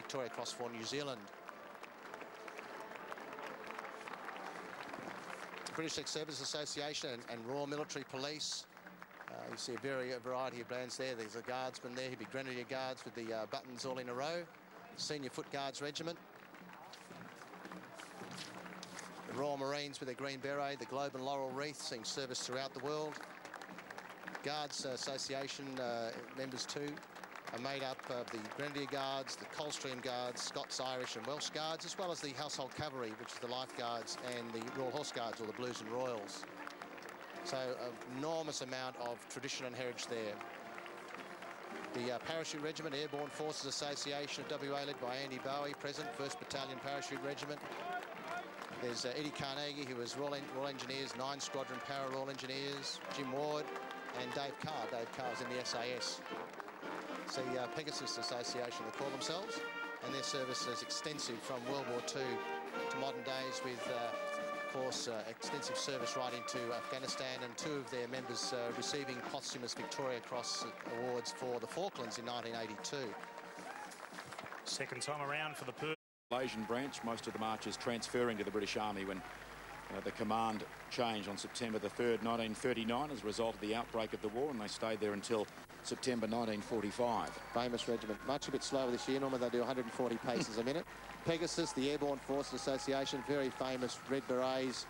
Victoria Cross for New Zealand. British Ex-Service Association and Royal Military Police. You see a variety of brands there. There's a guardsman there. He'd be Grenadier Guards with the buttons all in a row. Senior Foot Guards Regiment. The Royal Marines with their green beret, the Globe and Laurel Wreath, seeing service throughout the world. Guards Association members too are made up of the Grenadier Guards, the Coldstream Guards, Scots, Irish and Welsh Guards, as well as the Household Cavalry, which is the Life Guards, and the Royal Horse Guards, or the Blues and Royals. So an enormous amount of tradition and heritage there. The Parachute Regiment, Airborne Forces Association of WA, led by Andy Bowie, present, 1st Battalion Parachute Regiment. There's Eddie Carnegie, who was Royal Engineers, 9 Squadron Para Royal Engineers, Jim Ward, and Dave Carr. Dave Carr's in the SAS. It's the Pegasus Association, they call themselves, and their service is extensive from World War II to modern days, with, of course, extensive service right into Afghanistan, and 2 of their members receiving posthumous Victoria Cross awards for the Falklands in 1982. Second time around for the PERTH Malaysian branch. Most of the marchers transferring to the British Army when the command changed on September the 3rd, 1939, as a result of the outbreak of the war, and they stayed there until September 1945. Famous regiment, much a bit slower this year. Normally they do 140 paces a minute. Pegasus, the Airborne Forces Association, very famous Red Berets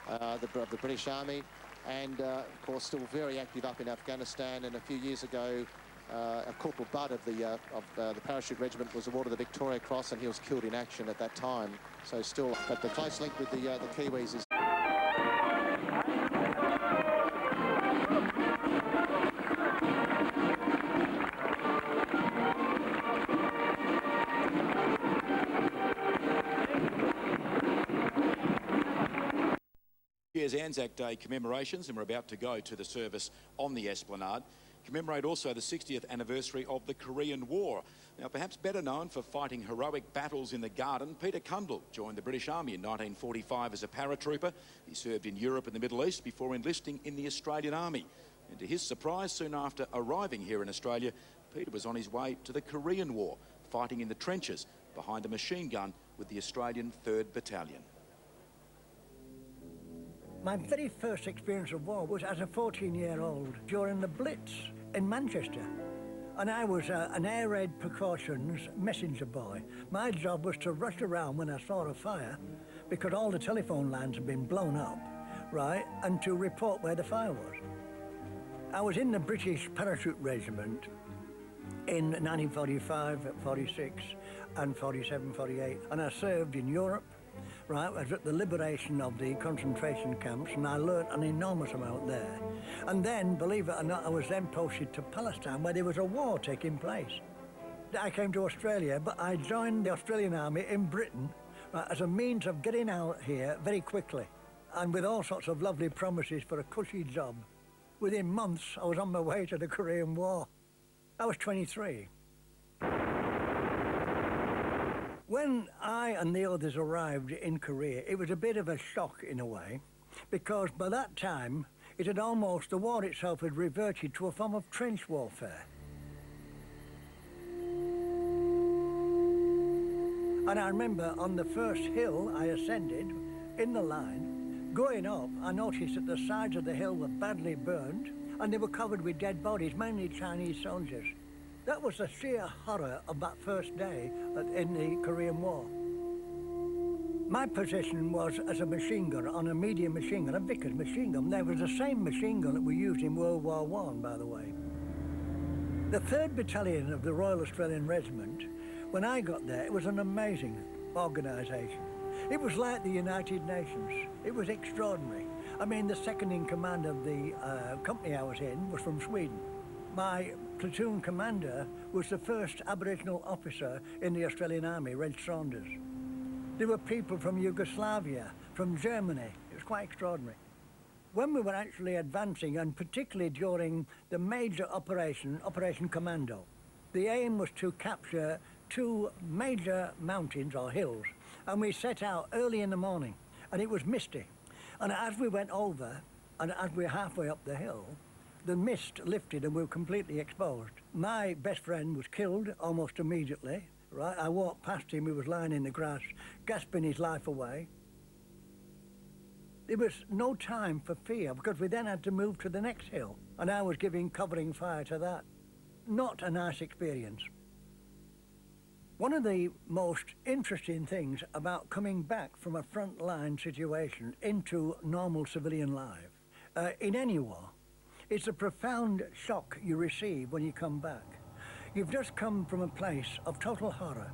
of the British Army, and of course still very active up in Afghanistan. And a few years ago, Corporal Budd of the Parachute Regiment was awarded the Victoria Cross, and he was killed in action at that time. So still, but the close link with the Kiwis is. Here's ANZAC Day commemorations, and we're about to go to the service on the Esplanade. Commemorate also the 60th anniversary of the Korean War. Now, perhaps better known for fighting heroic battles in the garden, Peter Cundall joined the British Army in 1945 as a paratrooper. He served in Europe and the Middle East before enlisting in the Australian Army. And to his surprise, soon after arriving here in Australia, Peter was on his way to the Korean War, fighting in the trenches behind a machine gun with the Australian 3rd Battalion. My very first experience of war was as a 14-year-old during the Blitz in Manchester. And I was an air raid precautions messenger boy. My job was to rush around when I saw a fire, because all the telephone lines had been blown up, right, and to report where the fire was. I was in the British Parachute Regiment in 1945, 46, and 47, 48, and I served in Europe. Right, I was at the liberation of the concentration camps, and I learnt an enormous amount there. And then, believe it or not, I was then posted to Palestine, where there was a war taking place. I came to Australia, but I joined the Australian Army in Britain, right, as a means of getting out here very quickly, and with all sorts of lovely promises for a cushy job. Within months, I was on my way to the Korean War. I was 23. When I and the others arrived in Korea, it was a bit of a shock in a way, because by that time, it had almost, the war itself had reverted to a form of trench warfare. And I remember on the first hill I ascended, in the line, going up, I noticed that the sides of the hill were badly burned, and they were covered with dead bodies, mainly Chinese soldiers. That was the sheer horror of that first day in the Korean War. My position was as a machine gunner on a medium machine gun, a Vickers machine gun. There was the same machine gun that we used in World War I, by the way. The 3rd Battalion of the Royal Australian Regiment, when I got there, it was an amazing organisation. It was like the United Nations. It was extraordinary. I mean, the second in command of the company I was in was from Sweden. My platoon commander was the first Aboriginal officer in the Australian Army, Red Saunders. There were people from Yugoslavia, from Germany. It was quite extraordinary. When we were actually advancing, and particularly during the major operation, Operation Commando, the aim was to capture 2 major mountains or hills, and we set out early in the morning, and it was misty. And as we went over, and as we were halfway up the hill, the mist lifted and we were completely exposed. My best friend was killed almost immediately. right? I walked past him, he was lying in the grass, gasping his life away. There was no time for fear because we then had to move to the next hill and I was giving covering fire to that. Not a nice experience. One of the most interesting things about coming back from a frontline situation into normal civilian life, in any war, is the profound shock you receive when you come back. You've just come from a place of total horror,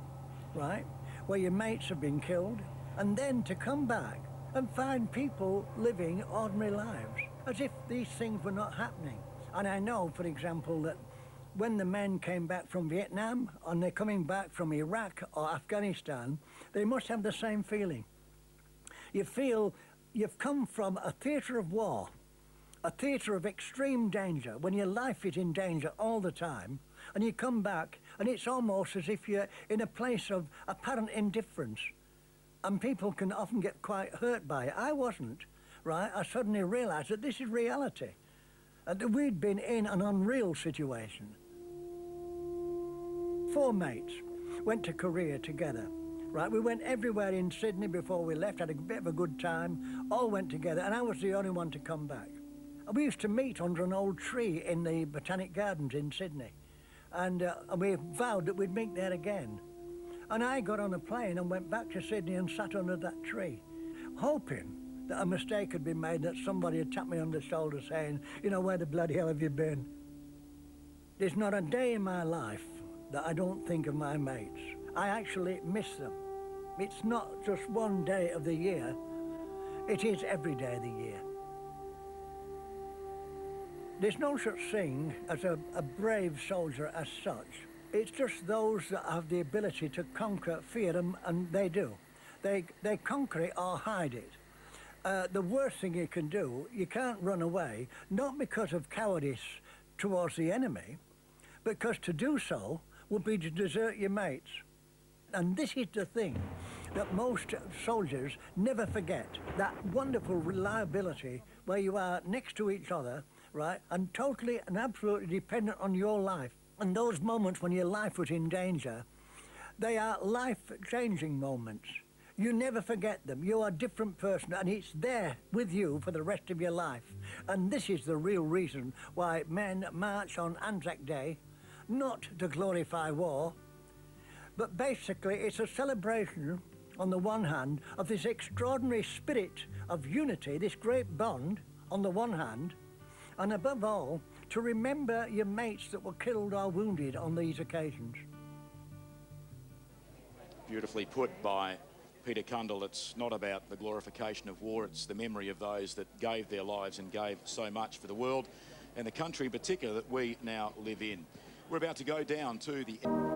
right, where your mates have been killed, and then to come back and find people living ordinary lives, as if these things were not happening. And I know, for example, that when the men came back from Vietnam and they're coming back from Iraq or Afghanistan, they must have the same feeling. You feel you've come from a theatre of war, a theatre of extreme danger, when your life is in danger all the time, and you come back and it's almost as if you're in a place of apparent indifference. And people can often get quite hurt by it. I wasn't, right? I suddenly realised that this is reality, and that we'd been in an unreal situation. 4 mates went to Korea together, right? We went everywhere in Sydney before we left, had a bit of a good time, all went together, and I was the only one to come back. And we used to meet under an old tree in the Botanic Gardens in Sydney, and we vowed that we'd meet there again. And I got on a plane and went back to Sydney and sat under that tree, hoping that a mistake had been made, that somebody had tapped me on the shoulder saying, you know, where the bloody hell have you been? There's not a day in my life that I don't think of my mates. I actually miss them. It's not just one day of the year, it is every day of the year. There's no such thing as a brave soldier as such. It's just those that have the ability to conquer fear, and they do. They conquer it or hide it. The worst thing you can do, you can't run away, not because of cowardice towards the enemy, because to do so would be to desert your mates. And this is the thing that most soldiers never forget, that wonderful reliability where you are next to each other, right, and totally and absolutely dependent on your life. And those moments when your life was in danger, they are life-changing moments. You never forget them. You are a different person, and it's there with you for the rest of your life. And this is the real reason why men march on ANZAC Day, not to glorify war, but basically it's a celebration, on the one hand, of this extraordinary spirit of unity, this great bond, on the one hand, and above all, to remember your mates that were killed or wounded on these occasions. Beautifully put by Peter Cundall. It's not about the glorification of war, it's the memory of those that gave their lives and gave so much for the world and the country in particular that we now live in. We're about to go down to the